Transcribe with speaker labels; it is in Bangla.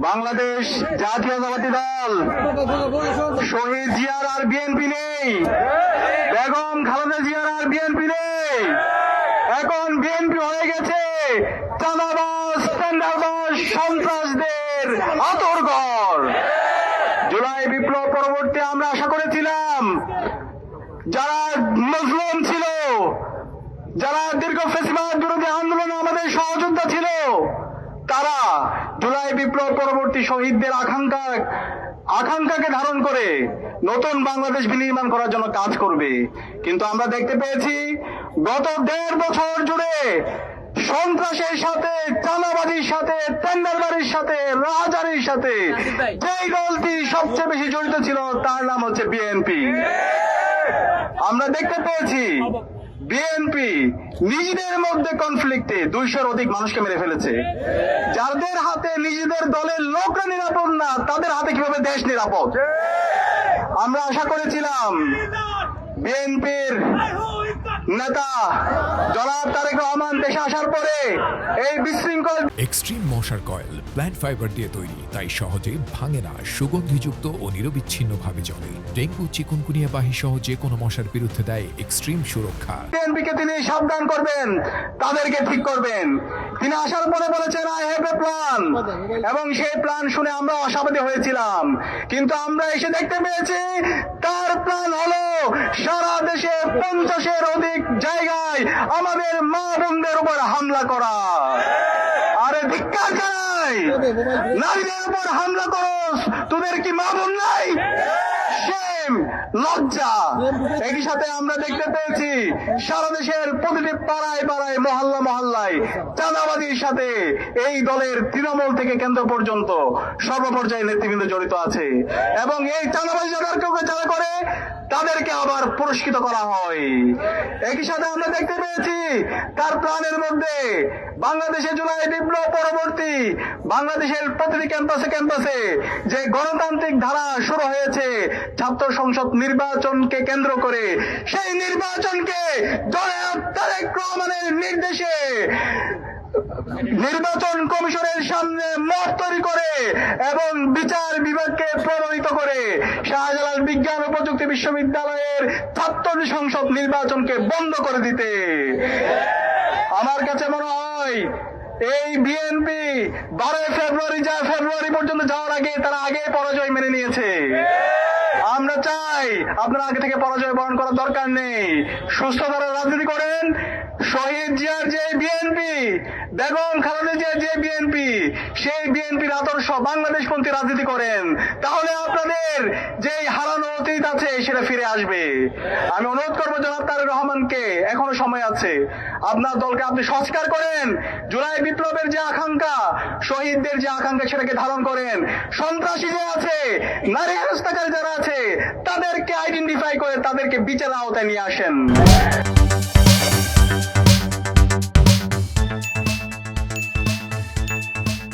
Speaker 1: বাংলাদেশ জাতীয়তাবাদী দল শহীদ জিয়ার আর বিএনপি নেই, বেগম খালেদা জিয়ার আর বিএনপি নেই। এখন বিএনপি হয়ে গেছে চাঁদাবাজ টেন্ডারবাজ সন্ত্রাসদের আঁতরঘর। জুলাই বিপ্লব পরবর্তী আমরা আশা করেছিলাম যারা মজলুম ছিল, যারা দীর্ঘ ফ্যাসিবাদ বিরোধী আন্দোলনে আমাদের সহযোদ্ধা ছিল, তারা জুলাই বিপ্লব পরবর্তী শহীদদের আকাঙ্ক্ষাকে ধারণ করে নতুন বাংলাদেশ বিনির্মাণ করার জন্য কাজ করবে। কিন্তু আমরা দেখতে পেয়েছি গত 1.5 বছর জুড়ে সন্ত্রাসের সাথে, চাঁদাবাজির সাথে, টেন্ডারবাজির সাথে, রাহাজারির সাথে যেই দলটি সবচেয়ে বেশি জড়িত ছিল তার নাম হচ্ছে বিএনপি। আমরা দেখতে পেয়েছি বিএনপি নিজেদের মধ্যে কনফ্লিক্টে 200-র অধিক মানুষকে মেরে ফেলেছে। যাদের হাতে নিজেদের দলের লোকরা নিরাপদ না, তাদের হাতে কিভাবে দেশ নিরাপদ? আমরা আশা করেছিলাম বিএনপির নেতা জনাব তারেক রহমান দেশে আসার পরে এই বিশৃঙ্খল
Speaker 2: এক্সট্রিম মশার কয়েল প্ল্যান্ট ফাইবার দিয়ে তৈরি, তাই সহজে ভাঙে না, সুগন্ধিযুক্ত ও নিরবিচ্ছিন্নভাবে জ্বলে। ডেঙ্গু, চিকুনগুনিয়া বাহি সহ যে কোনো মশার বিরুদ্ধে দেয় এক্সট্রিম সুরক্ষা।
Speaker 1: বিএনপিকে তিনি সাবধান করবেন, তাদেরকে ঠিক করবেন। তিনি আসার পরে বলেছেন আই হ্যাভ এ প্ল্যান, এবং সেই প্ল্যান শুনে আমরা আশাবাদী হয়েছিলাম। কিন্তু আমরা এসে দেখতে পেয়েছি তার প্ল্যান হলো সারা দেশে 50-এর অধিক জায়গায় আমাদের মা বোনদের উপর হামলা করা। আরে ধিক্কার জানাই, নারীদের উপর হামলা করস, তোদের কি মা বোন নাই? লজ্জা। একই সাথে আমরা দেখতে পেয়েছি সারা দেশের প্রতিটি পাড়ায় পাড়ায়, মহল্লা মহল্লায় চাঁদাবাজির সাথে এই দলের তৃণমূল থেকে কেন্দ্র পর্যন্ত সর্বপর্যায়ে নেতৃবৃন্দ জড়িত আছে, এবং এই চাঁদাবাজি যারা করে তাদেরকে আবার পুরস্কৃত করা হয়। একই সাথে আমরা দেখতে পেয়েছি তার প্ল্যানের মধ্যে বাংলাদেশে জুলাই বিপ্লব পরবর্তী বাংলাদেশের প্রতিটি ক্যাম্পাসে যে গণতান্ত্রিক ধারা শুরু হয়েছে ছাত্র সংসদ নির্বাচনকে কেন্দ্র করে, সেই নির্বাচনকে জনাব তারেক রহমানের নির্দেশে নির্বাচন কমিশনের সামনে মত তৈরি করে এবং বিচার বিভাগকে প্রভাবিত করে শাহজালাল বিজ্ঞান ও প্রযুক্তি বিশ্ববিদ্যালয়ের ছাত্র সংসদ নির্বাচনকে বন্ধ করে দিতে। আমার কাছে মনে হয় এই বিএনপি 12 ফেব্রুয়ারি পর্যন্ত যাওয়ার আগে তারা আগে পরাজয় মেনে নিয়েছে। আমরা চাই আপনারা আগে থেকে পরাজয় বরণ করার দরকার নেই, সুস্থতার রাজনীতি করেন। শহীদ জিয়ার যে বিএনপি, বেগম খালেদা জিয়ার যে বিএনপি, সেই বিএনপির আদর্শ বাংলাদেশপন্থী রাজনীতি করেন, তাহলে আপনাদের যে হারানো অতীত আছে সেটা ফিরে আসবে। আমি অনুরোধ করবো জনাব তারেক রহমানকে, এখনো সময় আছে, আপনার দলকে আপনি সংস্কার করেন। জুলাই বিপ্লবের যে আকাঙ্ক্ষা, শহীদদের যে আকাঙ্ক্ষা, সেটাকে ধারণ করেন। সন্ত্রাসী যে আছে, নারী হেনস্থাকারী যারা আছে, তাদেরকে আইডেন্টিফাই করে তাদেরকে বিচারের আওতায় নিয়ে আসেন।